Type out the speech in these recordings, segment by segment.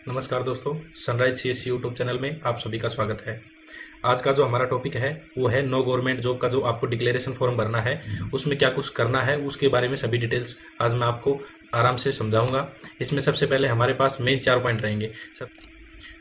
नमस्कार दोस्तों, sunrise CSC YouTube channel में आप सभी का स्वागत है। आज का जो हमारा टॉपिक है वो है नो गवर्नमेंट जॉब का जो आपको डिक्लेरेशन फॉर्म भरना है, उसमें क्या कुछ करना है उसके बारे में सभी डिटेल्स आज मैं आपको आराम से समझाऊंगा। इसमें सबसे पहले हमारे पास मेन 4 पॉइंट रहेंगे।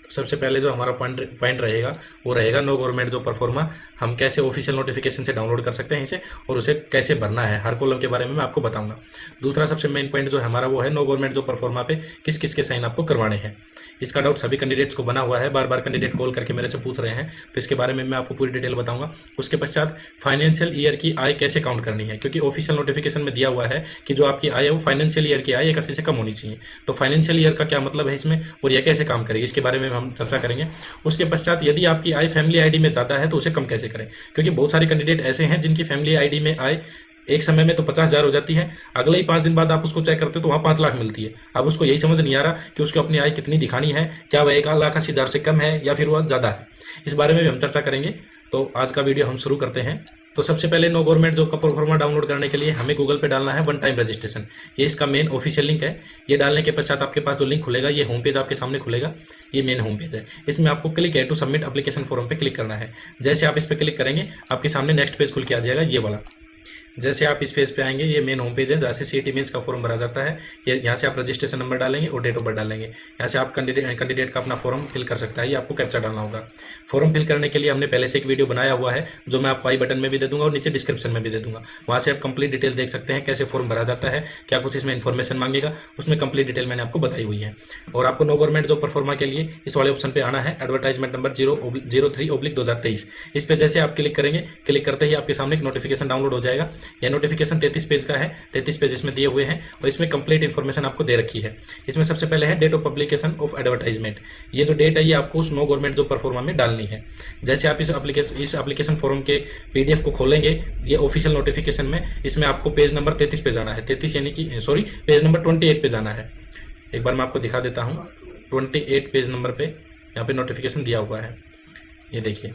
सबसे पहले जो हमारा पॉइंट रहेगा वो रहेगा नो गवर्नमेंट जॉब परफॉर्मा। हम कैसे ऑफिशियल नोटिफिकेशन से डाउनलोड कर सकते हैं इसे और उसे कैसे भरना है, हर कॉलम के बारे में मैं आपको बताऊंगा। दूसरा सबसे मेन पॉइंट जो है हमारा वो है नो गवर्नमेंट जॉब परफॉर्मा पे किस किस के साइन आपको करवाने हैं। इसका डाउट सभी कैंडिडेट्स को बना हुआ है, बार बार कैंडिडेट कॉल करके मेरे से पूछ रहे हैं, तो इसके बारे में मैं आपको पूरी डिटेल बताऊंगा। उसके पश्चात फाइनेंशियल ईयर की आय कैसे काउंट करनी है, क्योंकि ऑफिशियल नोटिफिकेशन में दिया हुआ है कि जो आपकी आय है वो फाइनेंशियल ईयर की आय 81 से कम होनी चाहिए। तो फाइनेंशियल ईयर का क्या मतलब है इसमें और यह कैसे काम करेगी, इसके बारे में हम चर्चा करेंगे। उसके पश्चात यदि आपकी आय फैमिली आईडी में ज़्यादा है तो उसे कम कैसे करें, क्योंकि बहुत सारे कैंडिडेट ऐसे हैं जिनकी फैमिली आईडी में आय एक समय में तो 50,000 हो जाती है, अगले ही 5 दिन बाद आप उसको चेक करते हो तो वहाँ 5 लाख मिलती है। अब उसको यही समझ नहीं आ रहा कि उसको अपनी आय कितनी दिखानी है, क्या वह 1,80,000 से कम है या फिर वह ज़्यादा है। इस बारे में भी हम चर्चा करेंगे। तो आज का वीडियो हम शुरू करते हैं। तो सबसे पहले नो गवर्नमेंट जॉब का परफॉर्मा डाउनलोड करने के लिए हमें गूगल पे डालना है वन टाइम रजिस्ट्रेशन। ये इसका मेन ऑफिशियल लिंक है। ये डालने के पश्चात आपके पास जो लिंक खुलेगा, ये होम पेज आपके सामने खुलेगा। ये मेन होम पेज है। इसमें आपको क्लिक है टू सबमिट एप्लीकेशन फॉर्म पे क्लिक करना है। जैसे आप इस पर क्लिक करेंगे आपके सामने नेक्स्ट पेज खुल के आ जाएगा, ये वाला। जैसे आप इस पेज पे आएंगे, ये मेन होम पेज है जहाँ से सीईटी मेंस का फॉर्म भरा जाता है। ये यहाँ से आप रजिस्ट्रेशन नंबर डालेंगे और डेट ऑफ बर्थ डालेंगे। यहाँ से आप कैंडिडेट का अपना फॉर्म फिल कर सकता है। ये आपको कैप्चा डालना होगा। फॉर्म फिल करने के लिए हमने पहले से एक वीडियो बनाया हुआ है जो मैं आपको आई बटन में भी दे दूंगा और नीचे डिस्क्रिप्शन में भी दे दूंगा। वहाँ से आप कंप्लीट डिटेल देख सकते हैं कैसे फॉर्म भरा जाता है, क्या कुछ इसमें इन्फॉर्मेशन मांगेगा, उसमें कंप्लीट डिटेल मैंने आपको बताई हुई है। और आपको नो गवर्नमेंट जॉब परफॉर्मा के लिए इस वाले ऑप्शन पे आना है, एडवर्टाइजमेंट नंबर 003/2023। इस पे जैसे आप क्लिक करेंगे, क्लिक करते ही आपके सामने एक नोटिफिकेशन डाउनलोड हो जाएगा। यह नोटिफिकेशन 33 पेज का है, 33 पेज इसमें दिए हुए हैं और इसमें कंप्लीट इन्फॉर्मेशन आपको दे रखी है। इसमें सबसे पहले है date of publication of advertisement. ये जो डेट है ये आपको उस नो गवर्नमेंट जॉब परफॉर्मा में डालनी है। जैसे आप इस एप्लीकेशन फॉर्म के पीडीएफ को खोलेंगे, ये ऑफिशियल नोटिफिकेशन में, इसमें आपको पेज नंबर 33 पे जाना है। 33 यानी कि सॉरी, पेज नंबर 28 पे जाना है। एक बार मैं आपको दिखा देता हूँ। 28 पेज नंबर पे यहाँ पे नोटिफिकेशन दिया हुआ है। ये देखिए,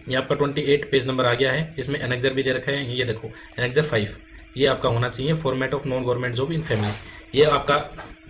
ये आपका 28 पेज नंबर आ गया है। इसमें एनेक्सर भी दे रखा है, ये देखो एनेक्सर 5। ये आपका होना चाहिए format of non government job in family. ये आपका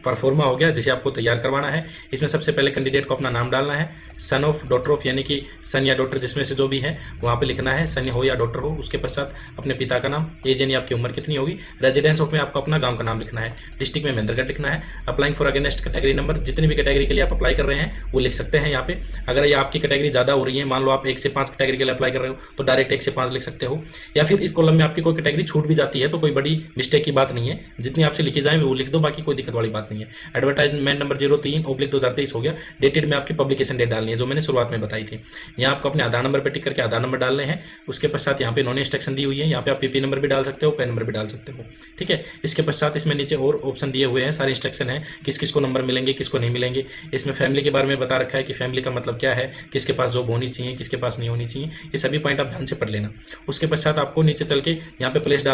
परफॉर्मा हो गया जिसे आपको तैयार करवाना है। इसमें सबसे पहले कैंडिडेट को अपना नाम डालना है, सन ऑफ, डॉटर ऑफ, यानी कि सन या डॉटर जिसमें से जो भी है वहाँ पे लिखना है, सन हो या डॉटर हो। उसके पश्चात अपने पिता का नाम, एज यानी आपकी उम्र कितनी होगी, रेजिडेंस ऑफ में आपको अपना गांव का नाम लिखना है, डिस्ट्रिक्ट में महेंद्रगढ़ लिखना है, applying for against category number, जितनी भी कैटेगरी के लिए आप अप्लाई कर रहे हैं वो लिख सकते हैं यहाँ पे। अगर ये आपकी कैटेगरी ज़्यादा हो रही है, मान लो आप 1 से 5 कैटेगरी के लिए अप्लाई कर रहे हो तो डायरेक्ट 1 से 5 लिख सकते हो, या फिर इस कॉलम में आपकी कोई कैटेगरी छूट भी जाती है तो कोई बड़ी मिस्टेक की बात नहीं है, जितनी आपसे लिखी जाए वो लिख दो, बाकी कोई दिक्कत वाली बात नहीं है। एडवर्टाइजमेंट नंबर 03/2023 हो गया। डेटेड में आपकी पब्लिकेशन डेट डालनी है जो मैंने शुरुआत में बताई थी। यहाँ आपको अपने आधार नंबर पे टिक करके आधार नंबर डालने हैं। उसके पश्चात यहाँ पे नॉन इंस्ट्रक्शन दी हुई है, यहाँ पे आप पीपी नंबर भी डाल सकते हो, पैन नंबर भी डाल सकते हो, ठीक है। इसके पश्चात इसमें नीचे और ऑप्शन दिए हुए हैं, सारे इंस्ट्रक्शन है किस किस को नंबर मिलेंगे, किसको नहीं मिलेंगे। इसमें फैमिली के बारे में बता रखा है कि फैमिली का मतलब क्या है, किसके पास जॉब होनी चाहिए, किसके पास नहीं होनी चाहिए। ये सभी पॉइंट आप ध्यान से पढ़ लेना। उसके पश्चात आपको नीचे चल के यहाँ पे प्लेस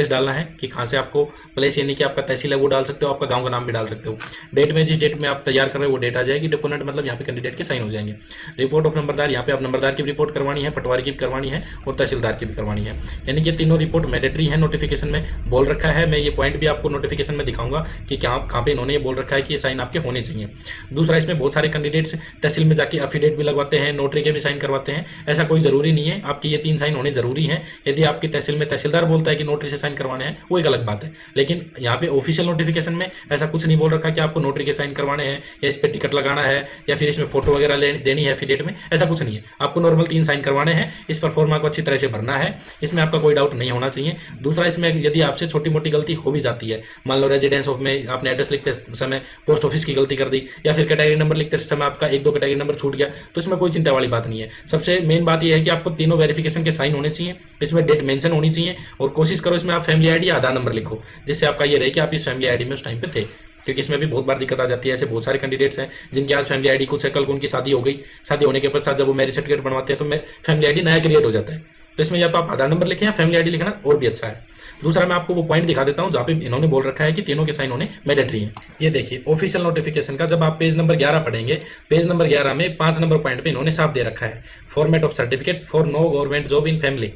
डालना है कि कहाँ से आपको प्लेस, यानी कि आपका तहसील है वो डाल सकते हो, आपका गाँव का नाम भी डाल सकते हो। डेट में जिस डेट में आप तैयार कर रहे हो वो डेट आ जाएगी। डिपोनेंट मतलब यहाँ पे कैंडिडेट के साइन हो जाएंगे। रिपोर्ट ऑफ नंबरदार, यहाँ पे आप नंबरदार की भी रिपोर्ट करवानी है, पटवारी की भी करवानी है और तहसीलदार की भी करवानी है। यानी कि तीनों रिपोर्ट मैंडेटरी है, नोटिफिकेशन में बोल रखा है। मैं ये पॉइंट भी आपको नोटिफिकेशन में दिखाऊंगा कि कहाँ पे इन्होंने ये बोल रखा है कि ये साइन आपके होने चाहिए। दूसरा, इसमें बहुत सारे कैंडिडेट्स तहसील में जाके एफिडेविट भी लगवाते हैं, नोटरी के भी साइन करवाते हैं। ऐसा कोई जरूरी नहीं है, आपकी ये 3 साइन होने जरूरी है। यदि आपकी तहसील में तहसीलदार बोलता है कि नोटरी से साइन करवाने हैं वो एक अलग बात है, लेकिन यहाँ पे ऑफिशियल नोटिफिकेशन में ऐसा कुछ नहीं बोल रखा कि आपको नोटरी के साइन करवाने हैं या इस पे टिकट लगाना है या फिर इसमें फोटो वगैरह देनी है एफिडेविट में, ऐसा कुछ नहीं है। आपको नॉर्मल 3 साइन करवाने हैं। इस परफॉर्मा को अच्छी तरह से भरना है, इसमें आपका कोई डाउट नहीं होना चाहिए। दूसरा, इसमें यदि आपसे छोटी मोटी गलती हो भी जाती है, मान लो रेजिडेंस ऑफ में आपने एड्रेस लिखते समय पोस्ट ऑफिस की गलती कर दी या फिर कैटेगरी नंबर लिखते समय आपका 1-2 कैटेगरी नंबर छूट गया, तो इसमें कोई चिंता वाली बात नहीं है। सबसे मेन बात यह है कि आपको तीनों वेरिफिकेशन के साइन होने चाहिए, इसमें डेट मेंशन होनी चाहिए और कोशिश करो इसमें आप फैमिली आईडी या आधार नंबर लिखो, जिससे आपका ये रहे कि आप इस फैमिली आईडी में उस टाइम पे थे। क्योंकि इसमें भी बहुत बार दिक्कत आ जाती है। ऐसे बहुत सारे कैंडिडेट्स हैं जिनके आज फैमिली आईडी कुछ है, कल को उनकी शादी हो गई, शादी होने के पश्चात जब वो मैरिज सर्टिफिकेट बनवाते हैं तो फैमिली आईडी नया क्रिएट हो जाता है। तो इसमें या तो आप आधार नंबर लिखें या फैमिली आईडी लिखना और भी अच्छा है। दूसरा, मैं आपको वो पॉइंट दिखा देता हूं जहां पे इन्होंने बोल रखा है कि तीनों के साइन होने मैंडेटरी हैं। ये देखिए ऑफिशियल नोटिफिकेशन का जब आप पेज नंबर 11 पढ़ेंगे, पेज नंबर 11 में 5 नंबर पॉइंट पे इन्होंने साफ दे रखा है, format of certificate for no government job in family.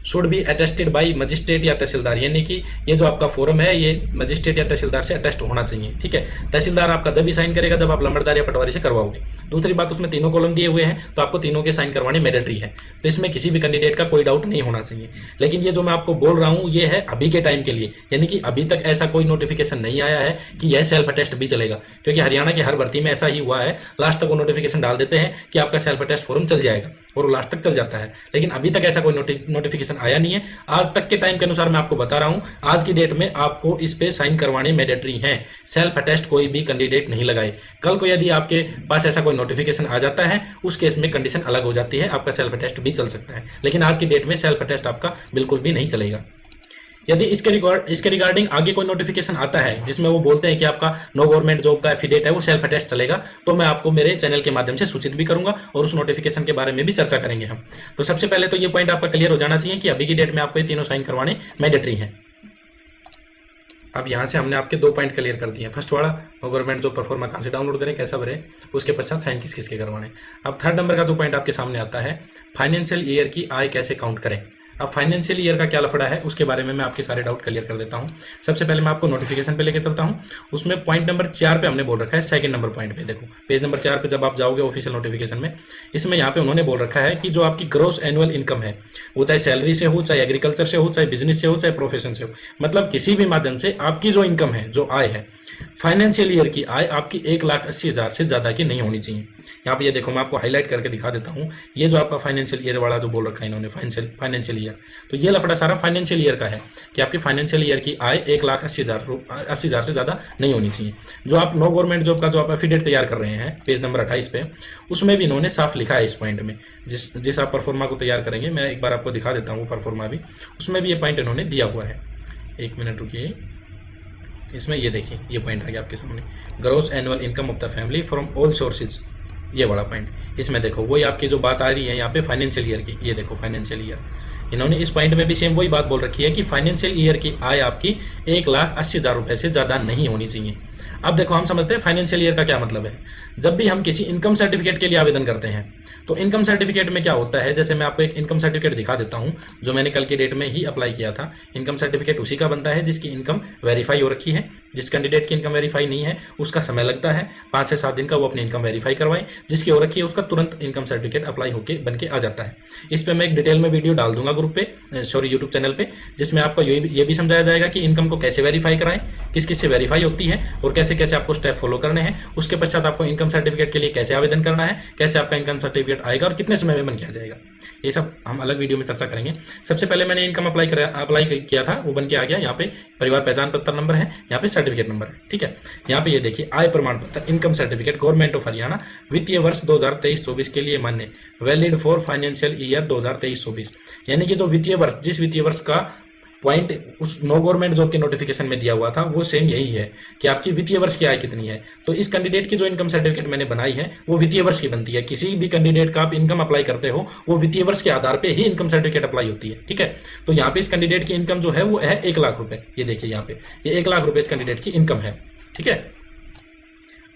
Should be attested by magistrate या तहसीलदार, यानी कि ये जो आपका फॉर्म है ये मजिस्ट्रेट या तहसीलदार से अटेस्ट होना चाहिए। ठीक है, तहसीलदार आपका जब भी साइन करेगा जब आप लंबड़दार या पटवारी से करवाओगे। दूसरी बात, उसमें तीनों कॉलम दिए हुए हैं तो आपको तीनों के साइन करवाने मैंडेटरी है, तो इसमें किसी भी कैंडिडेट का कोई डाउट नहीं होना चाहिए। लेकिन ये जो मैं आपको बोल रहा हूँ ये है अभी के टाइम के लिए, यानी कि अभी तक ऐसा कोई नोटिफिकेशन नहीं आया है कि यह सेल्फ अटेस्ट भी चलेगा, क्योंकि हरियाणा की हर भर्ती में ऐसा ही हुआ है, लास्ट तक वो नोटिफिकेशन डाल देते हैं कि आपका सेल्फ अटेस्ट फॉर्म चल जाएगा और वो लास्ट तक चल जाता है। लेकिन अभी तक ऐसा कोई नोटिफिकेशन आया नहीं है। आज तक के टाइम के अनुसार मैं आपको बता रहा हूं, आज की डेट में आपको इस पे साइन करवाने मैंडेटरी हैं। सेल्फ अटेस्ट कोई भी कैंडिडेट नहीं लगाए। कल को यदि आपके पास ऐसा कोई नोटिफिकेशन आ जाता है उस केस में कंडीशन अलग हो जाती है, आपका सेल्फ अटेस्ट भी चल सकता है। लेकिन आज की डेट में सेल्फ अटेस्ट आपका बिल्कुल भी नहीं चलेगा। यदि इसके रिगार्डिंग आगे कोई नोटिफिकेशन आता है जिसमें वो बोलते हैं कि आपका नो गवर्नमेंट जॉब का एफिडेविट है वो सेल्फ अटेस्ट चलेगा, तो मैं आपको मेरे चैनल के माध्यम से सूचित भी करूंगा और उस नोटिफिकेशन के बारे में भी चर्चा करेंगे हम। तो सबसे पहले तो ये पॉइंट आपका क्लियर हो जाना चाहिए कि अभी की डेट में आपको ये तीनों साइन करवाने मैंडेटरी हैं। अब यहाँ से हमने आपके 2 पॉइंट क्लियर कर दिए हैं। फर्स्ट वाला, नो गवर्नमेंट जॉब परफॉर्मा कहाँ से डाउनलोड करें, कैसा भरें, उसके पश्चात साइन किस किस के करवाने। अब थर्ड नंबर का जो पॉइंट आपके सामने आता है, फाइनेंशियल ईयर की आय कैसे काउंट करें। अब फाइनेंशियल ईयर का क्या लफड़ा है उसके बारे में मैं आपके सारे डाउट क्लियर कर देता हूं। सबसे पहले मैं आपको नोटिफिकेशन पे लेके चलता हूं, उसमें पॉइंट नंबर 4 पे हमने बोल रखा है, सेकंड नंबर पॉइंट पे देखो, पेज नंबर 4 पे जब आप जाओगे ऑफिशियल नोटिफिकेशन में, इसमें यहाँ पे उन्होंने बोल रखा है कि जो आपकी ग्रॉस एनुअल इनकम है वो चाहे सैलरी से हो, चाहे एग्रीकल्चर से हो, चाहे बिजनेस से हो, चाहे प्रोफेशन से हो, मतलब किसी भी माध्यम से आपकी जो इनकम है, जो आय है, फाइनेंशियल ईयर की आय आपकी 1,80,000 से ज्यादा की नहीं होनी चाहिए। यहाँ पे ये देखो, मैं आपको हाईलाइट करके दिखा देता हूँ, ये जो आपका फाइनेंशियल ईयर वाला जो बोल रखा है इन्होंने फाइनेंशियल ईयर, तो ये लफड़ा सारा फाइनेंशियल ईयर का है कि आपकी फाइनेंशियल ईयर की आय 1,80,000 से ज्यादा नहीं होनी चाहिए। जो आप नो गवर्नमेंट जॉब का जो आप एफिडेविट तैयार कर रहे हैं पेज नंबर 28 पे, उसमें भी इन्होंने साफ लिखा है इस पॉइंट में, जिस आप परफॉर्मा को तैयार करेंगे, मैं एक बार आपको दिखा देता हूँ परफॉर्मा भी, उसमें भी ये पॉइंट इन्होंने दिया हुआ है। एक मिनट रुकिए, इसमें ये देखिए ये पॉइंट आ गया आपके सामने, gross annual income of the family from all sources, ये वाला पॉइंट। इसमें देखो वही आपकी जो बात आ रही है यहाँ पे फाइनेंशियल ईयर की, ये देखो फाइनेंशियल ईयर, इन्होंने इस पॉइंट में भी सेम वही बात बोल रखी है कि फाइनेंशियल ईयर की आय आपकी 1,80,000 रुपए से ज्यादा नहीं होनी चाहिए। अब देखो, हम समझते हैं फाइनेंशियल ईयर का क्या मतलब है। जब भी हम किसी इनकम सर्टिफिकेट के लिए आवेदन करते हैं तो इनकम सर्टिफिकेट में क्या होता है, जैसे मैं आपको एक इनकम सर्टिफिकेट दिखा देता हूं जो मैंने कल की डेट में ही अप्लाई किया था। इनकम सर्टिफिकेट उसी का बनता है जिसकी इनकम वेरीफाई हो रखी है। जिस कैंडिडेट की इनकम वेरीफाई नहीं है उसका समय लगता है 5 से 7 दिन का, वो अपनी इनकम वेरीफाई करवाए। जिसकी हो रखी है उसका तुरंत इनकम सर्टिफिकेट अप्लाई होकर बन के आ जाता है। इस पर मैं एक डिटेल में वीडियो डाल दूंगा ग्रुप पे, सॉरी यूट्यूब चैनल पे, जिसमें आपको ये भी समझाया जाएगा कि इनकम को कैसे वेरीफाई कराएं, किस किस से वेरीफाई होती है और कैसे कैसे आपको स्टेप फॉलो करने हैं। उसके पश्चात आपको इनकम सर्टिफिकेट के लिए कैसे आवेदन करना है, कैसे आपका इनकम सर्टिफिकेट आएगा और कितने समय में बन के आ जाएगा, ये सब हम अलग वीडियो में चर्चा करेंगे। सबसे पहले मैंने इनकम अप्लाई किया था, वो बन के आ गया। यहाँ पे परिवार पहचान पत्र नंबर है, यहाँ पे सर्टिफिकेट नंबर है, ठीक है। यहाँ पे ये देखिए, आय प्रमाण पत्र income certificate government of Haryana वित्तीय वर्ष 2023-24 के लिए मान्य, वैलिड फॉर फाइनेंशियल ईयर 2023-24, यानी कि जो वित्तीय वर्ष, जिस वित्तीय वर्ष का पॉइंट उस नो गवर्नमेंट जॉब के नोटिफिकेशन में दिया हुआ था वो सेम यही है कि आपकी वित्तीय वर्ष की आय कितनी है। तो इस कैंडिडेट की जो इनकम सर्टिफिकेट मैंने बनाई है वो वित्तीय वर्ष की बनती है। किसी भी कैंडिडेट का आप इनकम अप्लाई करते हो वो वित्तीय वर्ष के आधार पे ही इनकम सर्टिफिकेट अप्लाई होती है, ठीक है। तो यहाँ पे इस कैंडिडेट की इनकम जो है वो है 1,00,000 रुपए। ये देखिए यहाँ पे ये 1,00,000 रुपए इस कैंडिडेट की इनकम है, ठीक है।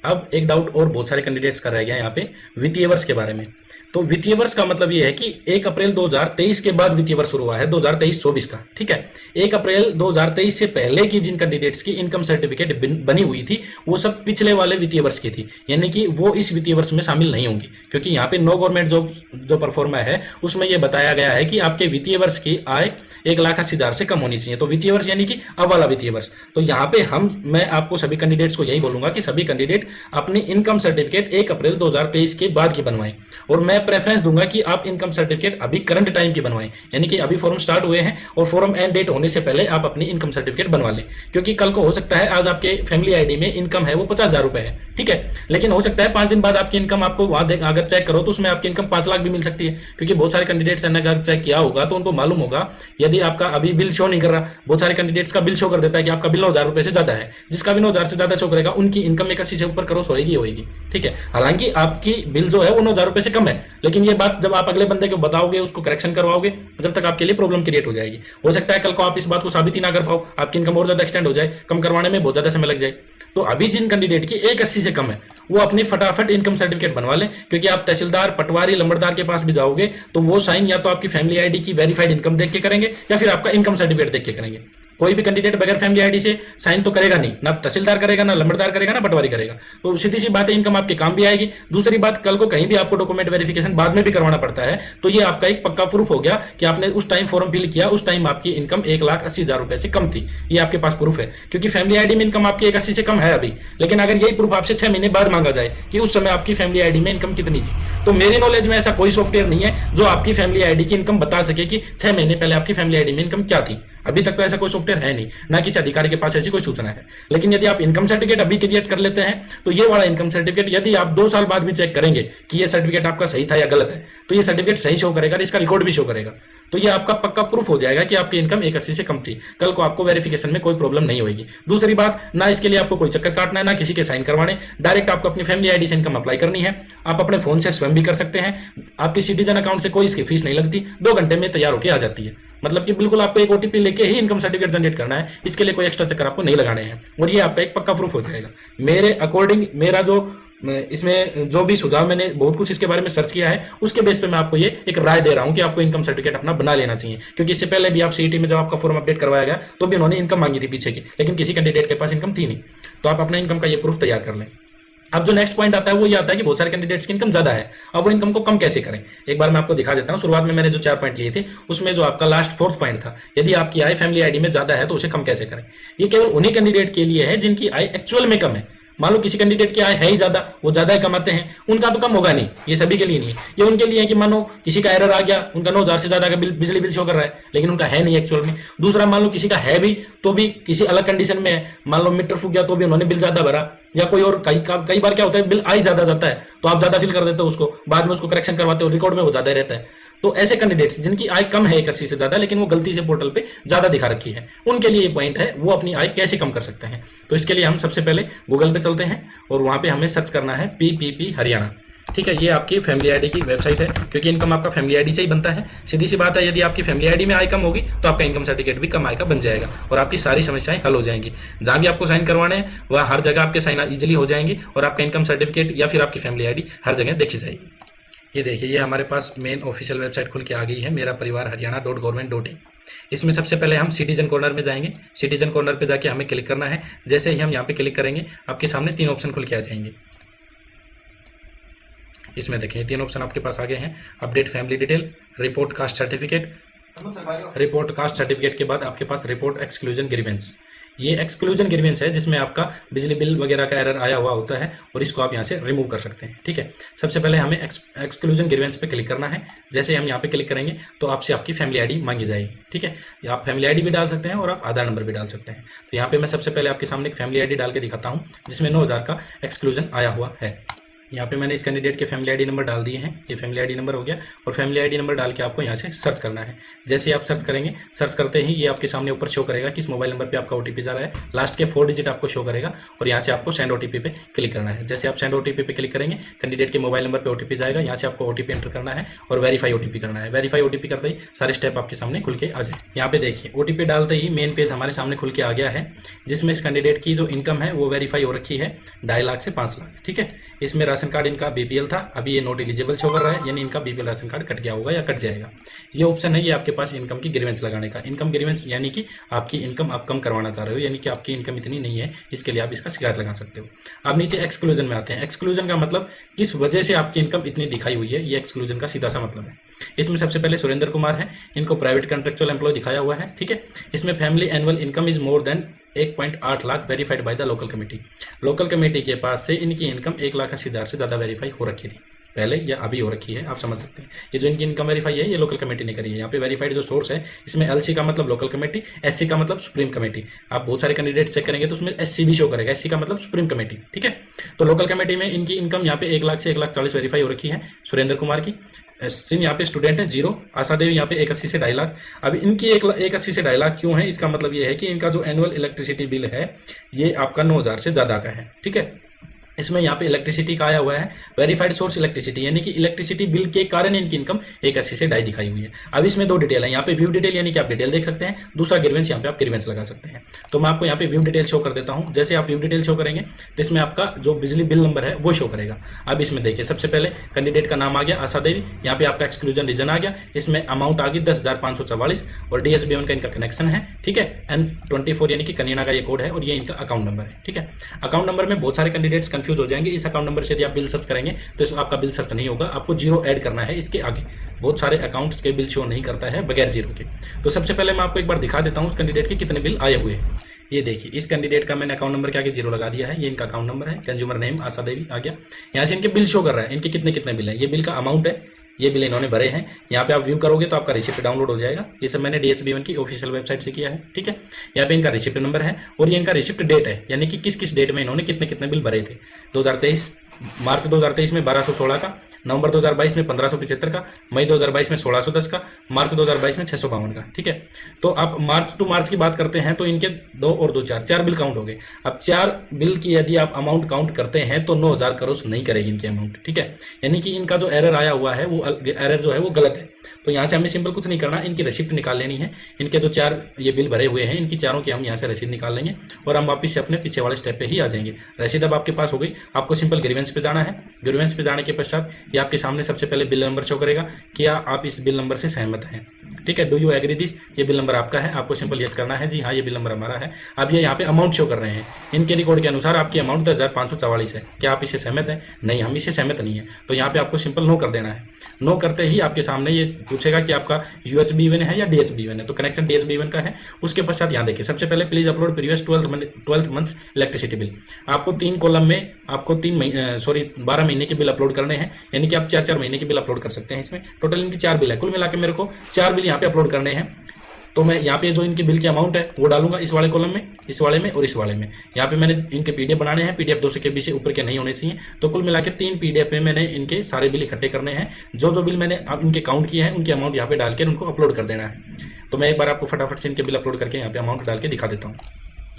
अब एक डाउट और बहुत सारे कैंडिडेट्स का रह गया यहाँ पे वित्तीय वर्ष के बारे में। तो वित्तीय वर्ष का मतलब ये है कि 1 अप्रैल 2023 के बाद वित्तीय वर्ष शुरू हुआ है 2023-24 का, ठीक है। 1 अप्रैल 2023 से पहले की जिन कैंडिडेट्स की इनकम सर्टिफिकेट बनी हुई थी वो सब पिछले वाले वित्तीय वर्ष की थी, यानी कि वो इस वित्तीय वर्ष में शामिल नहीं होंगी, क्योंकि यहाँ पे नो गवर्नमेंट जॉब जो परफॉर्मा है उसमें यह बताया गया है कि आपके वित्तीय वर्ष की आय 1,80,000 से कम होनी चाहिए। तो वित्तीय वर्ष यानी कि अब वाला वित्तीय वर्ष। तो यहाँ पे मैं आपको सभी कैंडिडेट्स को यही बोलूंगा कि सभी कैंडिडेट अपनी इनकम सर्टिफिकेट 1 अप्रैल 2023 के बाद की बनवाएं, और मैं प्रेफरेंस दूंगा कि आप इनकम सर्टिफिकेट अभी करंट टाइम की बनवाएं, यानी कि अभी फॉर्म स्टार्ट हुए हैं और फॉर्म एंड डेट होने से पहले आप अपनी इनकम सर्टिफिकेट बनवा लें। क्योंकि कल को हो सकता है आज आपके फैमिली आईडी में इनकम है वो 50,000 रुपए है, ठीक है, लेकिन हो सकता है 5 दिन बाद आपकी इनकम आपको वहां अगर चेक करो तो उसमें आपकी इनकम 5 लाख भी मिल सकती है। क्योंकि बहुत सारे कैंडिडेट्स ने अगर चेक किया होगा तो उनको मालूम होगा, यदि आपका अभी बिल शो नहीं कर रहा, बहुत सारे कैंडिडेट्स का बिल शो कर देता है कि आपका बिल 9,000 रुपए से ज्यादा है, जिसका भी 9,000 से ज्यादा शो करेगा उनकी इनकम 81 से ऊपर क्रॉस होगी, ठीक है। हालांकि आपकी बिल जो है वो 9,000 रुपए से कम है, लेकिन ये बात जब आप अगले बंदे को बताओगे, उसको करेक्शन करवाओगे, जब तक आपके लिए प्रॉब्लम क्रिएट हो जाएगी। हो सकता है कल को आप इस बात को साबित ही ना कर पाओ, आपकी इनकम और ज्यादा एक्सटेंड हो जाए, कम करवाने में बहुत ज्यादा समय लग जाए। तो अभी जिन कैंडिडेट की 180 से कम है वो अपनी फटाफट इनकम सर्टिफिकेट बनवा लें, क्योंकि आप तहसीलदार, पटवारी, लंबड़दार के पास भी जाओगे तो वो साइन या तो आपकी फैमिली आईडी की वेरीफाइड इनकम देख के करेंगे या फिर आपका इनकम सर्टिफिकेट देख के करेंगे। कोई भी कैंडिडेट बगैर फैमिली आईडी से साइन तो करेगा नहीं, ना तहसीलदार करेगा, ना लंबड़दार करेगा, ना पटवारी करेगा। तो सीधी सी बात है, इनकम आपके काम भी आएगी। दूसरी बात, कल को कहीं भी आपको डॉक्यूमेंट वेरिफिकेशन बाद में भी करवाना पड़ता है तो ये आपका एक पक्का प्रूफ हो गया कि आपने उस टाइम फॉर्म फिल किया, उस टाइम आपकी इनकम 1,80,000 रुपए से कम थी। ये आपके पास प्रूफ है, क्योंकि फैमिली आईडी में इनकम आपकी 180 से कम है अभी। लेकिन अगर यही प्रूफ आपसे 6 महीने बाद मांगा जाए कि उस समय आपकी फैमिली आईडी में इनकम कितनी थी, तो मेरी नॉलेज में ऐसा कोई सॉफ्टवेयर नहीं है जो आपकी फैमिली आईडी की इनकम बता सके कि 6 महीने पहले आपकी फैमिली आईडी में इनकम क्या थी। अभी तक तो ऐसा कोई सॉफ्टवेयर है नहीं, ना किसी अधिकारी के पास ऐसी कोई सूचना है। लेकिन यदि आप इनकम सर्टिफिकेट अभी क्रिएट कर लेते हैं तो ये वाला इनकम सर्टिफिकेट यदि आप 2 साल बाद भी चेक करेंगे कि ये सर्टिफिकेट आपका सही था या गलत है, तो ये सर्टिफिकेट सही शो करेगा, इसका रिकॉर्ड भी शो करेगा। तो ये आपका पक्का प्रूफ हो जाएगा कि आपकी इनकम 180 से कम थी। कल को आपको वेरिफिकेशन में कोई प्रॉब्लम नहीं होगी। दूसरी बात, ना इसके लिए आपको कोई चक्कर काटना है, ना किसी के साइन करवाने, डायरेक्ट आपको अपनी फैमिली आईडी से इनकम अप्लाई करनी है। आप अपने फोन से स्वयं भी कर सकते हैं, आपकी सिटीजन अकाउंट से कोई इसकी फीस नहीं लगती, 2 घंटे में तैयार होकर आ जाती है। मतलब कि बिल्कुल आपको एक ओटीपी लेके ही इनकम सर्टिफिकेट जनरेट करना है, इसके लिए कोई एक्स्ट्रा चक्कर आपको नहीं लगाने हैं और ये आपका एक पक्का प्रूफ हो जाएगा। मेरे अकॉर्डिंग, मेरा जो इसमें जो भी सुझाव, मैंने बहुत कुछ इसके बारे में सर्च किया है, उसके बेस पे मैं आपको ये एक राय दे रहा हूं कि आपको इनकम सर्टिफिकेट अपना बना लेना चाहिए। क्योंकि इससे पहले भी आप सीईटी में जब आपका फॉर्म अपडेट करवाया गया तो भी उन्होंने इनकम मांगी थी पीछे की, लेकिन किसी कैंडिडेट के पास इनकम थी नहीं। तो आप अपना इनकम का ये प्रूफ तैयार कर लें। अब जो नेक्स्ट पॉइंट आता है वो ये आता है कि बहुत सारे कैंडिडेट्स की इनकम ज्यादा है, अब वो इनकम को कम कैसे करें। एक बार मैं आपको दिखा देता हूं। शुरुआत में मैंने जो 4 पॉइंट लिए थे उसमें जो आपका लास्ट 4th पॉइंट था, यदि आपकी आय फैमिली आईडी में ज्यादा है तो उसे कम कैसे करें। ये केवल उन्हीं कैंडिडेट के लिए है जिनकी आय एक्चुअल में कम है। मान लो किसी कैंडिडेट की आय है ही ज्यादा, वो ज्यादा ही कमाते हैं, उनका तो कम होगा नहीं, ये सभी के लिए नहीं है। ये उनके लिए है कि मानो किसी का एरर आ गया, उनका 9,000 से ज्यादा का बिजली बिल शो कर रहा है लेकिन उनका है नहीं एक्चुअल में। दूसरा, मान लो किसी का है भी तो भी किसी अलग कंडीशन में है, मान लो मीटर फूक गया तो भी उन्होंने बिल ज्यादा भरा, या कोई और कई बार क्या होता है बिल आ ही ज्यादा जाता है तो आप ज्यादा फिल कर देते हो उसको, बाद में उसको करेक्शन करवाते हो, रिकॉर्ड में वो ज्यादा रहता है। तो ऐसे कैंडिडेट्स जिनकी आय कम है 180 से ज्यादा, लेकिन वो गलती से पोर्टल पे ज्यादा दिखा रखी है, उनके लिए ये पॉइंट है, वो अपनी आय कैसे कम कर सकते हैं। तो इसके लिए हम सबसे पहले गूगल पे चलते हैं और वहां पे हमें सर्च करना है पीपीपी हरियाणा। ठीक है, ये आपकी फैमिली आईडी की वेबसाइट है, क्योंकि इनकम आपका फैमिली आईडी से ही बनता है। सीधी सी बात है, यदि आपकी फैमिली आईडी में आय कम होगी तो आपका इनकम सर्टिफिकेट भी कम आय का बन जाएगा और आपकी सारी समस्याएं हल हो जाएंगी। जहां भी आपको साइन करवाने हैं वह हर जगह आपके साइन इजीली हो जाएंगे और आपका इनकम सर्टिफिकेट या फिर आपकी फैमिली आईडी हर जगह देखी जाएगी। ये देखिए, ये हमारे पास मेन ऑफिशियल वेबसाइट खुल के आ गई है, मेरा परिवार हरियाणा.gov.in। इसमें सबसे पहले हम सिटीजन कॉर्नर में जाएंगे। सिटीजन कॉर्नर पे जाके हमें क्लिक करना है। जैसे ही हम यहाँ पे क्लिक करेंगे आपके सामने 3 ऑप्शन खुल के आ जाएंगे। इसमें देखिए 3 ऑप्शन आपके पास आ गए हैं, update family detail, report caste certificate. Report caste certificate के बाद आपके पास रिपोर्ट एक्सक्लूजन ग्रीवेंस। ये एक्सक्लूजन ग्रीवेंस है जिसमें आपका बिजली बिल वगैरह का एरर आया हुआ होता है और इसको आप यहाँ से रिमूव कर सकते हैं। ठीक है, सबसे पहले हमें एक्सक्लूजन ग्रीवेंस पे क्लिक करना है। जैसे हम यहाँ पे क्लिक करेंगे तो आपसे आपकी फैमिली आईडी मांगी जाएगी। ठीक है, आप फैमिली आईडी भी डाल सकते हैं और आप आधार नंबर भी डाल सकते हैं। तो यहाँ पे मैं सबसे पहले आपके सामने एक फैमिली आईडी डाल के दिखाता हूँ जिसमें 9,000 का एक्सक्लूजन आया हुआ है। यहाँ पे मैंने इस कैंडिडेट के फैमिली आईडी नंबर डाल दिए हैं, ये फैमिली आईडी नंबर हो गया और फैमिली आईडी नंबर डाल के आपको यहाँ से सर्च करना है। जैसे आप सर्च करेंगे, सर्च करते ही ये आपके सामने ऊपर शो करेगा किस मोबाइल नंबर पे आपका ओटीपी जा रहा है, लास्ट के 4 डिजिट आपको शो करेगा और यहाँ से आपको सेंड ओटीपी पे क्लिक करना है। जैसे आप सेंड ओटीपी पे क्लिक करेंगे कैंडिडेट के मोबाइल नंबर पे ओटीपी जाएगा, यहाँ से आपको ओटीपी एंटर करना है और वेरीफाई ओटीपी करना है। वेरीफाई ओटीपी करते ही सारे स्टेप आपके सामने खुल के आ जाए। यहाँ पे देखिए ओटीपी डालते ही मेन पेज हमारे सामने खुल के आ गया है जिसमें इस कैंडिडेट की जो इनकम है वो वेरीफाई हो रखी है 2.5 लाख से 5 लाख। ठीक है, इसमें राशन कार्ड इनका बीपीएल था, अभी ये नॉट एलिजिबल शो कर रहा है, यानी इनका बीपीएल राशन कार्ड कट गया होगा या कट जाएगा। ये ऑप्शन है ये आपके पास इनकम की ग्रीवेंस लगाने का। इनकम ग्रीवेंस यानी कि आपकी इनकम आप कम करवाना चाह रहे हो, यानी कि आपकी इनकम इतनी नहीं है, इसके लिए आप इसका शिकायत लगा सकते हो। अब नीचे एक्सक्लूजन में आते हैं। एक्सक्लूजन का मतलब किस वजह से आपकी इनकम इतनी दिखाई हुई है, ये एक्सक्लूजन का सीधा सा मतलब है। इसमें सबसे पहले सुरेंद्र कुमार है, इनको प्राइवेट कॉन्ट्रेक्चुअल एम्प्लॉय दिखाया हुआ है। ठीक है, इसमें family annual income is more than 1.8 lakh verified by the local committee. Local committee के पास से इनकी इनकम 1,80,000 से ज्यादा वेरीफाई हो रखी थी पहले या अभी हो रखी है, आप समझ सकते हैं। ये जो इनकी इनकम वेरीफाई है ये लोकल कमेटी ने करी है। यहाँ पे वेरीफाइड जो सोर्स है इसमें एलसी का मतलब लोकल कमेटी, एससी का मतलब सुप्रीम कमेटी। आप बहुत सारे कैंडिडेट चेक करेंगे तो उसमें एससी भी शो करेगा, एससी का मतलब सुप्रीम कमेटी। ठीक है, तो लोकल कमेटी में इनकी इनकम यहाँ पे 1 लाख से 1,40,000 वेरीफाई हो रखी है सुरेंद्र कुमार की। सिंह यहाँ पे स्टूडेंट है 0, आशा देवी यहाँ पे 180 से 2.5 लाख। अब इनकी 180 से 2.5 लाख क्यों है, इसका मतलब ये है कि इनका जो एनुअल इलेक्ट्रिसिटी बिल है ये आपका 9,000 से ज्यादा का है। ठीक है, इसमें यहाँ पे इलेक्ट्रिसिटी का आया हुआ है वेरीफाइड सोर्स इलेक्ट्रिसिटी, यानी कि इलेक्ट्रिसिटी बिल के कारण इनकी इनकम 180 से 2.5 दिखाई हुई है। अब इसमें 2 डिटेल है, यहाँ पे व्यू डिटेल यानी कि आप डिटेल देख सकते हैं, दूसरा ग्रीवेंस, यहाँ पे आप ग्रीवेंस लगा सकते हैं। तो मैं आपको यहाँ पे व्यू डिटेल शो कर देता हूँ। जैसे आप व्यू डिटेल शो करेंगे तो इसमें आपका जो बिजली बिल नंबर है वो शो करेगा। अब इसमें देखिए सबसे पहले कैंडिडेट का नाम आ गया आशा देवी, यहाँ पे आपका एक्सक्लूजन रीजन आ गया, इसमें अमाउंट आ गई 10,544 और DSB1 का इनका कनेक्शन है, ठीक है। N24 यानी कि कनीना का ये कोड है और ये इनका अकाउंट नंबर है, ठीक है। अकाउंट नंबर में बहुत सारे कैंडिडेट्स कंफ्यूज हो जाएंगे। इस अकाउंट नंबर से यदि आप बिल सर्च करेंगे तो आपका बिल सर्च नहीं होगा, आपको 0 ऐड करना है इसके आगे। बहुत सारे अकाउंट्स के बिल शो नहीं करता है बगैर 0 के। तो सबसे पहले मैं आपको एक बार दिखा देता हूँ उस कैंडिडेट के कितने बिल आए हुए हैं। ये देखिए इस कैंडिडेट का मैंने अकाउंट नंबर के आगे 0 लगा दिया है, ये इनका अकाउंट नंबर है, कंज्यूमर नेम आशा देवी आ गया। यहाँ से इनके बिल शो कर रहा है, इनके कितने कितने बिल हैं, ये बिल का अमाउंट है, ये बिल इन्होंने भरे हैं। यहाँ पे आप व्यू करोगे तो आपका रिसिप्ट डाउनलोड हो जाएगा। ये सब मैंने DSB1 की ऑफिशियल वेबसाइट से किया है, ठीक है। यहाँ पे इनका रिसिप्ट नंबर है और ये इनका रिसिप्ट डेट है, यानी कि किस किस डेट में इन्होंने कितने कितने बिल भरे थे। 2023 मार्च 2023 में 1216 का, नवंबर 2022 में 1575 का, मई 2022 में 1610 का, मार्च 2022 में 652 का, ठीक है। तो आप मार्च टू मार्च की बात करते हैं तो इनके 2 और 2 4 बिल काउंट हो गए। अब 4 बिल की यदि आप अमाउंट काउंट करते हैं तो 9000 क्रॉस नहीं करेगी इनकी अमाउंट, ठीक है। यानी कि इनका जो एरर आया हुआ है वो एरर जो है वो गलत है। तो यहाँ से हमें सिंपल कुछ नहीं करना, इनकी रसीद निकाल लेनी है। इनके जो 4 ये बिल भरे हुए हैं इनकी चारों की हम यहाँ से रसीद निकाल लेंगे और हम वापिस से अपने पीछे वाले स्टेप पे ही आ जाएंगे। रसीद अब आपके पास हो गई, आपको सिंपल ग्रीवेंस पे जाना है। ग्रीवेंस पे जाने के पश्चात ये आपके सामने सबसे पहले बिल नंबर शो करेगा, क्या आप इस बिल नंबर से सहमत हैं, ठीक है। डू यू एग्री दिस, ये बिल नंबर आपका है, आपको सिंपल यस करना है, जी हाँ ये बिल नंबर हमारा है। अब ये यहाँ पे अमाउंट शो कर रहे हैं, इनके रिकॉर्ड के अनुसार आपकी अमाउंट 10,544 है, क्या आप इससे सहमत हैं, नहीं हम इससे सहमत नहीं है। तो यहाँ पे आपको सिंपल नो कर देना है। नो करते ही आपके सामने ये पूछेगा कि आपका UHB1 है या DSB1 है, तो कनेक्शन DSB1 का है। उसके पश्चात यहाँ देखिए सबसे पहले please upload previous 12 months electricity bill. आपको 3 कॉलम में आपको 12 महीने के बिल अपलोड करने हैं, यानी कि आप 4 महीने के बिल अपलोड कर सकते हैं। इसमें टोटल इनकी 4 बिल है, कुल मिला के मेरे को 4 बिल यहाँ पे अपलोड करने हैं। तो मैं यहाँ पे जो इनके बिल की अमाउंट है वो डालूंगा इस वाले कॉलम में, इस वाले में और इस वाले में। यहाँ पे मैंने इनके PDF बनाने हैं, PDF 200 KB से ऊपर के नहीं होने चाहिए। तो कुल मिला के 3 PDF में मैंने इनके सारे बिल इकट्ठे करने हैं। जो बिल मैंने अब इनके काउंट किए हैं उनकी अमाउंट यहाँ पे डाल के उनको अपलोड कर देना है। तो मैं एक बार आपको फटाफट से इनके बिल अपलोड करके यहाँ पे अमाउंट डाल के दिखा देता हूँ।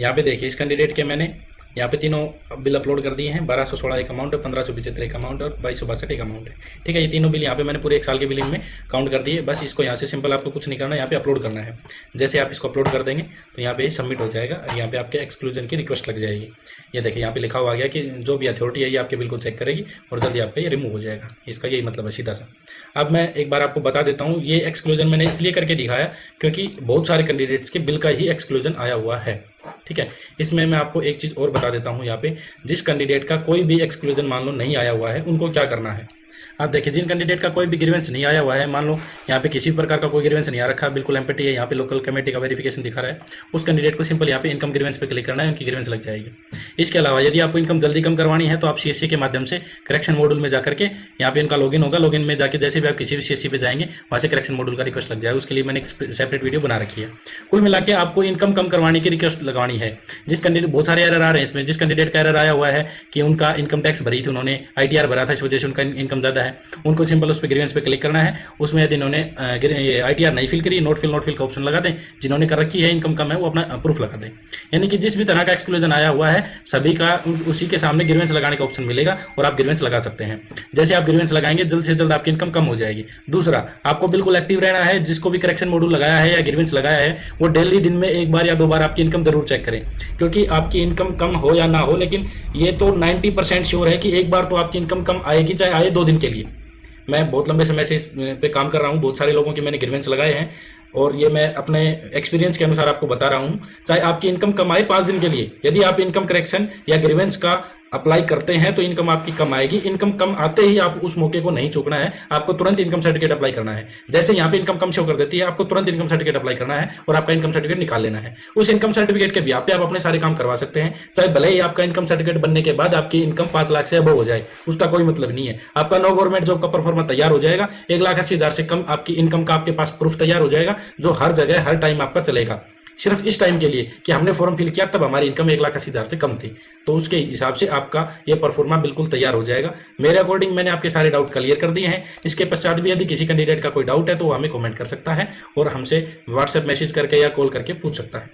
यहाँ पे देखिए इस कैंडिडेट के मैंने यहाँ पे तीनों बिल अपलोड कर दिए हैं। 1216 एक अमाउंट है, 1575 एक अमाउंट और 2262 एक अमाउंट है, ठीक है। ये तीनों बिल यहाँ पे मैंने पूरे 1 साल के बिल में काउंट कर दिए। बस इसको यहाँ से सिंपल आपको कुछ नहीं करना, यहाँ पे अपलोड करना है। जैसे आप इसको अपलोड कर देंगे तो यहाँ पे सबमिट हो जाएगा और यहाँ पे आपके एक्सक्लूजन की रिक्वेस्ट लग जाएगी। ये देखिए यहाँ पे लिखा हुआ गया कि जो भी अथॉरिटी है ये आपके बिल को चेक करेगी और जल्दी आपका ये रिमूव हो जाएगा। इसका यही मतलब है सीधा सा। अब मैं एक बार आपको बता देता हूँ, ये एक्सक्लूजन मैंने इसलिए करके दिखाया क्योंकि बहुत सारे कैंडिडेट्स के बिल का ही एक्सक्लूजन आया हुआ है, ठीक है। इसमें मैं आपको एक चीज़ और बता देता हूँ, यहाँ पे जिस कैंडिडेट का कोई भी एक्सक्लूजन मान लो नहीं आया हुआ है उनको क्या करना है। आप देखिए जिन कैंडिडेट का कोई भी ग्रीवेंस नहीं आया हुआ है, मान लो यहाँ पे किसी प्रकार का कोई ग्रीवेंस नहीं आ रखा, बिल्कुल एम्प्टी है, यहाँ पे लोकल कमेटी का वेरिफिकेशन दिखा रहा है, उस कैंडिडेट को सिंपल यहाँ पे इनकम ग्रीवेंस पे क्लिक करना है, उनकी ग्रीवेंस लग जाएगी। इसके अलावा यदि आपको इनकम जल्दी कम करवानी है तो आप CSC के माध्यम से करेक्शन मॉड्यूल में जाकर के यहाँ पे इनका लॉगिन होगा, लॉगिन में जाकर जैसे भी आप किसी भी CSC पे जाएंगे वहाँ से करेक्शन मॉड्यूल का रिक्वेस्ट लग जाएगा। उसके लिए मैंने एक सेपरेट वीडियो बना रखी है। कुल मिला के आपको इनकम कम करवाने की रिक्वेस्ट लगवानी है। जिस कैंडिडेट बहुत सारे एरर आ रहे हैं इसमें, जिस कैंडिडेट का एरर आया हुआ है कि उनका इनकम टैक्स भरी थी, उन्होंने ITR भरा था, इस वजह से उनका इनकम ज़्यादा है, उनको सिंपल उस पर ग्रीवेंस पे क्लिक करना है। उसमें यदि इन्होंने ITR नहीं फिल करी, नोट फिल का ऑप्शन लगा दें। जिन्होंने कर रखी है इनकम कम है वो अपना प्रूफ लगा दें। यानी कि जिस भी तरह का एक्सक्लूजन आया हुआ है सभी का उसी के सामने ग्रीवेंस लगाने का ऑप्शन मिलेगा और आप ग्रीवेंस लगा सकते हैं। जैसे आप ग्रीवेंस लगाएंगे जल्द से जल्द आपकी इनकम कम हो जाएगी। दूसरा, आपको बिल्कुल एक्टिव रहना है। जिसको भी करेक्शन मॉड्यूल लगाया है या ग्रीवेंस लगाया है वो डेली दिन में 1 बार या 2 बार आपकी इनकम जरूर चेक करें, क्योंकि आपकी इनकम कम हो या ना हो, लेकिन ये तो 90% श्योर है कि एक बार तो आपकी इनकम कम आएगी, चाहे आए 2 दिन के लिए। मैं बहुत लंबे समय से इस पे काम कर रहा हूँ, बहुत सारे लोगों के मैंने ग्रीवेंस लगाए हैं और ये मैं अपने एक्सपीरियंस के अनुसार आपको बता रहा हूँ। चाहे आपकी इनकम कम आए 5 दिन के लिए, यदि आप इनकम करेक्शन या ग्रीवेंस का अप्लाई करते हैं तो इनकम आपकी कम आएगी। इनकम कम आते ही आप उस मौके को नहीं चूकना है, आपको तुरंत इनकम सर्टिफिकेट अप्लाई करना है। जैसे यहाँ पे इनकम कम शो कर देती है, आपको तुरंत इनकम सर्टिफिकेट अप्लाई करना है और आपका इनकम सर्टिफिकेट निकाल लेना है। उस इनकम सर्टिफिकेट के ब्याह पे आप अपने सारे काम करवा सकते हैं, चाहे भले ही आपका इनकम सर्टिफिकेट बनने के बाद आपकी इनकम 5 लाख से अबव हो जाए, उसका कोई मतलब नहीं है। आपका नो गवर्नमेंट जॉब का परफॉर्मा तैयार हो जाएगा, 1,80,000 से कम आपकी इनकम का आपके पास प्रूफ तैयार हो जाएगा, जो हर जगह हर टाइम आपका चलेगा। सिर्फ इस टाइम के लिए कि हमने फॉर्म फिल किया तब हमारी इनकम 1,80,000 से कम थी, तो उसके हिसाब से आपका ये परफॉर्मा बिल्कुल तैयार हो जाएगा। मेरे अकॉर्डिंग मैंने आपके सारे डाउट क्लियर कर दिए हैं। इसके पश्चात भी यदि किसी कैंडिडेट का कोई डाउट है तो वो हमें कमेंट कर सकता है और हमसे व्हाट्सएप मैसेज करके या कॉल करके पूछ सकता है।